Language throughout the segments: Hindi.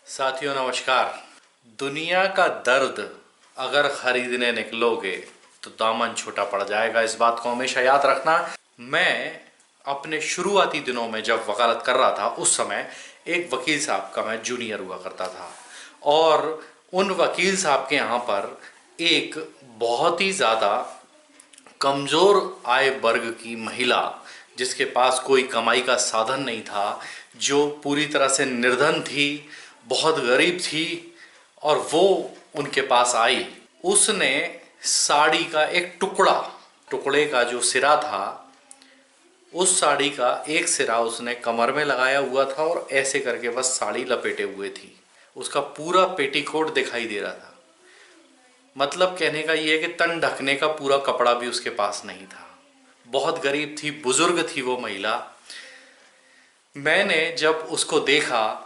साथियों नमस्कार। दुनिया का दर्द अगर खरीदने निकलोगे तो दामन छोटा पड़ जाएगा, इस बात को हमेशा याद रखना। मैं अपने शुरुआती दिनों में जब वकालत कर रहा था उस समय एक वकील साहब का मैं जूनियर हुआ करता था और उन वकील साहब के यहाँ पर एक बहुत ही ज़्यादा कमज़ोर आय वर्ग की महिला, जिसके पास कोई कमाई का साधन नहीं था, जो पूरी तरह से निर्धन थी, बहुत गरीब थी, और वो उनके पास आई। उसने साड़ी का एक टुकड़े का जो सिरा था, उस साड़ी का एक सिरा उसने कमर में लगाया हुआ था और ऐसे करके बस साड़ी लपेटे हुए थी। उसका पूरा पेटीकोट दिखाई दे रहा था। मतलब कहने का ये है कि तन ढकने का पूरा कपड़ा भी उसके पास नहीं था। बहुत गरीब थी, बुजुर्ग थी वो महिला। मैंने जब उसको देखा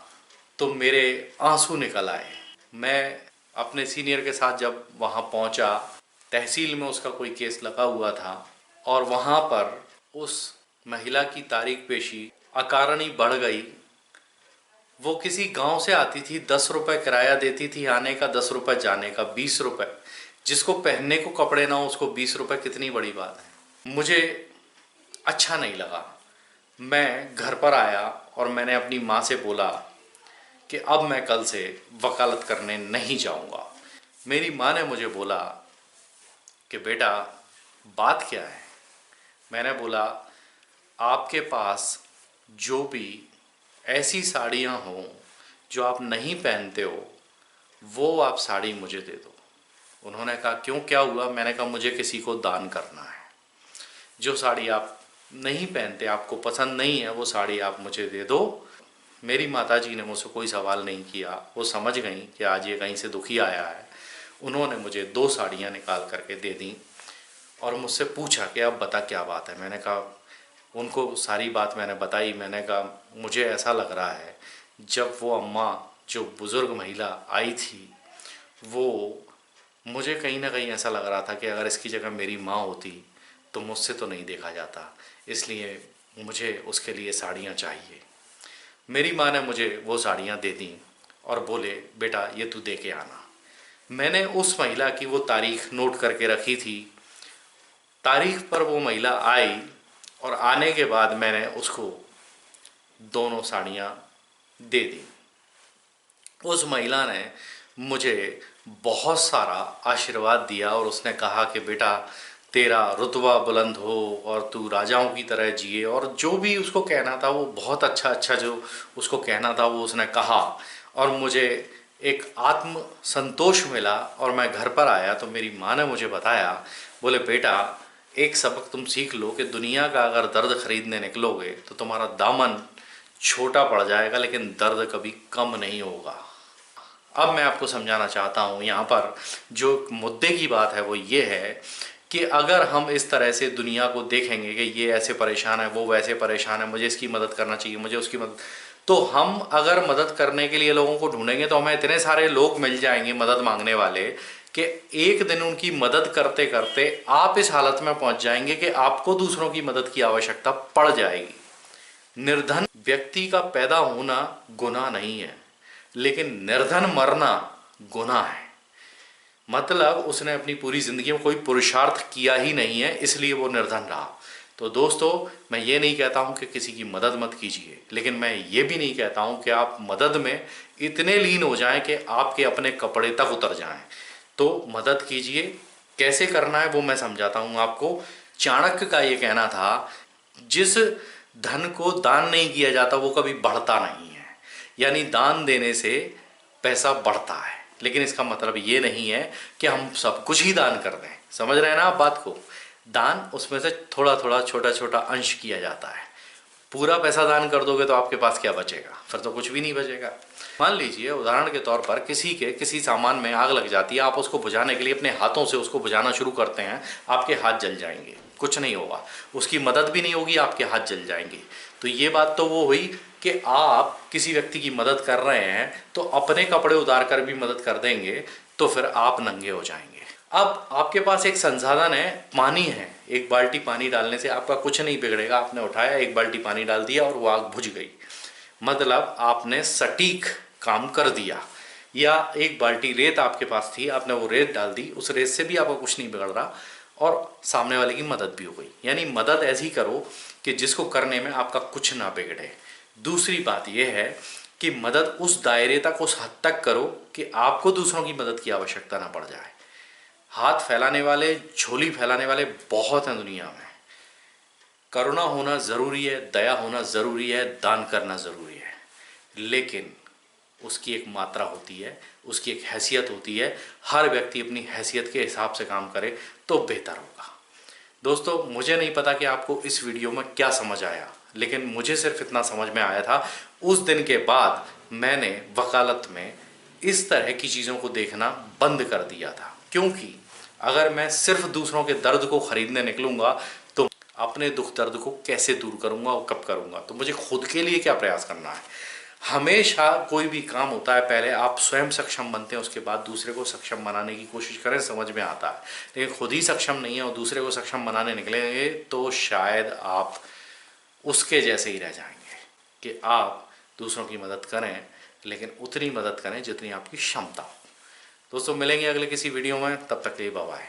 तो मेरे आंसू निकल आए। मैं अपने सीनियर के साथ जब वहाँ पहुँचा, तहसील में उसका कोई केस लगा हुआ था और वहाँ पर उस महिला की तारीख पेशी अकारणी बढ़ गई। वो किसी गांव से आती थी, 10 रुपए किराया देती थी आने का, 10 रुपए जाने का, 20 रुपए। जिसको पहनने को कपड़े ना हो उसको 20 रुपए कितनी बड़ी बात है। मुझे अच्छा नहीं लगा। मैं घर पर आया और मैंने अपनी माँ से बोला कि अब मैं कल से वकालत करने नहीं जाऊंगा। मेरी माँ ने मुझे बोला कि बेटा बात क्या है। मैंने बोला आपके पास जो भी ऐसी साड़ियाँ हों जो आप नहीं पहनते हो, वो आप साड़ी मुझे दे दो। उन्होंने कहा क्यों, क्या हुआ। मैंने कहा मुझे किसी को दान करना है। जो साड़ी आप नहीं पहनते, आपको पसंद नहीं है, वो साड़ी आप मुझे दे दो। मेरी माताजी ने मुझसे कोई सवाल नहीं किया। वो समझ गई कि आज ये कहीं से दुखी आया है। उन्होंने मुझे 2 साड़ियाँ निकाल करके दे दी और मुझसे पूछा कि अब बता क्या बात है। मैंने कहा, उनको सारी बात मैंने बताई। मैंने कहा मुझे ऐसा लग रहा है जब वो अम्मा, जो बुज़ुर्ग महिला आई थी, वो मुझे कहीं ना कहीं ऐसा लग रहा था कि अगर इसकी जगह मेरी माँ होती तो मुझसे तो नहीं देखा जाता, इसलिए मुझे उसके लिए साड़ियाँ चाहिए। मेरी माँ ने मुझे वो साड़ियाँ दे दी और बोले बेटा ये तू दे के आना। मैंने उस महिला की वो तारीख नोट करके रखी थी। तारीख पर वो महिला आई और आने के बाद मैंने उसको दोनों साड़ियाँ दे दी। उस महिला ने मुझे बहुत सारा आशीर्वाद दिया और उसने कहा कि बेटा तेरा रुतबा बुलंद हो और तू राजाओं की तरह जिए, और जो भी उसको कहना था वो बहुत अच्छा अच्छा जो उसको कहना था वो उसने कहा। और मुझे एक आत्म संतोष मिला और मैं घर पर आया तो मेरी माँ ने मुझे बताया, बोले बेटा एक सबक तुम सीख लो कि दुनिया का अगर दर्द खरीदने निकलोगे तो तुम्हारा दामन छोटा पड़ जाएगा लेकिन दर्द कभी कम नहीं होगा। अब मैं आपको समझाना चाहता हूँ, यहाँ पर जो मुद्दे की बात है वो ये है कि अगर हम इस तरह से दुनिया को देखेंगे कि ये ऐसे परेशान है, वो वैसे परेशान है, मुझे इसकी मदद करना चाहिए, मुझे उसकी मदद, तो हम अगर मदद करने के लिए लोगों को ढूंढेंगे तो हमें इतने सारे लोग मिल जाएंगे मदद मांगने वाले कि एक दिन उनकी मदद करते करते आप इस हालत में पहुंच जाएंगे कि आपको दूसरों की मदद की आवश्यकता पड़ जाएगी। निर्धन व्यक्ति का पैदा होना गुनाह नहीं है, लेकिन निर्धन मरना गुनाह है। मतलब उसने अपनी पूरी ज़िंदगी में कोई पुरुषार्थ किया ही नहीं है, इसलिए वो निर्धन रहा। तो दोस्तों मैं ये नहीं कहता हूँ कि किसी की मदद मत कीजिए, लेकिन मैं ये भी नहीं कहता हूँ कि आप मदद में इतने लीन हो जाएं कि आपके अपने कपड़े तक उतर जाएं। तो मदद कीजिए। कैसे करना है वो मैं समझाता हूँ आपको। चाणक्य का ये कहना था, जिस धन को दान नहीं किया जाता वो कभी बढ़ता नहीं है। यानी दान देने से पैसा बढ़ता है, लेकिन इसका मतलब ये नहीं है कि हम सब कुछ ही दान कर दें। समझ रहे हैं ना आप बात को। दान उसमें से थोड़ा थोड़ा छोटा छोटा अंश किया जाता है। पूरा पैसा दान कर दोगे तो आपके पास क्या बचेगा, फिर तो कुछ भी नहीं बचेगा। मान लीजिए उदाहरण के तौर पर किसी सामान में आग लग जाती है, आप उसको बुझाने के लिए अपने हाथों से उसको बुझाना शुरू करते हैं, आपके हाथ जल जाएंगे, कुछ नहीं होगा, उसकी मदद भी नहीं होगी, आपके हाथ जल जाएंगे। तो ये बात तो वो हुई कि आप किसी व्यक्ति की मदद कर रहे हैं तो अपने कपड़े उतार कर भी मदद कर देंगे तो फिर आप नंगे हो जाएंगे। अब आपके पास एक संसाधन है, पानी है, एक बाल्टी पानी डालने से आपका कुछ नहीं बिगड़ेगा। आपने उठाया, एक बाल्टी पानी डाल दिया और वो आग बुझ गई। मतलब आपने सटीक काम कर दिया, या एक बाल्टी रेत आपके पास थी, आपने वो रेत डाल दी, उस रेत से भी आपका कुछ नहीं बिगड़ रहा और सामने वाले की मदद भी हो गई। यानी मदद ऐसी करो कि जिसको करने में आपका कुछ ना बिगड़े। दूसरी बात यह है कि मदद उस दायरे तक, उस हद तक करो कि आपको दूसरों की मदद की आवश्यकता ना पड़ जाए। हाथ फैलाने वाले, झोली फैलाने वाले बहुत हैं दुनिया में। करुणा होना ज़रूरी है, दया होना ज़रूरी है, दान करना ज़रूरी है, लेकिन उसकी एक मात्रा होती है, उसकी एक हैसियत होती है। हर व्यक्ति अपनी हैसियत के हिसाब से काम करे तो बेहतर होगा। दोस्तों, मुझे नहीं पता कि आपको इस वीडियो में क्या समझ आया, लेकिन मुझे सिर्फ इतना समझ में आया था, उस दिन के बाद मैंने वकालत में इस तरह की चीज़ों को देखना बंद कर दिया था। क्योंकि अगर मैं सिर्फ दूसरों के दर्द को खरीदने निकलूंगा तो अपने दुख दर्द को कैसे दूर करूंगा और कब करूंगा? तो मुझे खुद के लिए क्या प्रयास करना है? हमेशा कोई भी काम होता है, पहले आप स्वयं सक्षम बनते हैं, उसके बाद दूसरे को सक्षम बनाने की कोशिश करें, समझ में आता है। लेकिन खुद ही सक्षम नहीं है और दूसरे को सक्षम बनाने निकलेंगे तो शायद आप उसके जैसे ही रह जाएंगे कि आप दूसरों की मदद करें, लेकिन उतनी मदद करें जितनी आपकी क्षमता हो। दोस्तों, मिलेंगे अगले किसी वीडियो में, तब तक के लिए बाय बाय।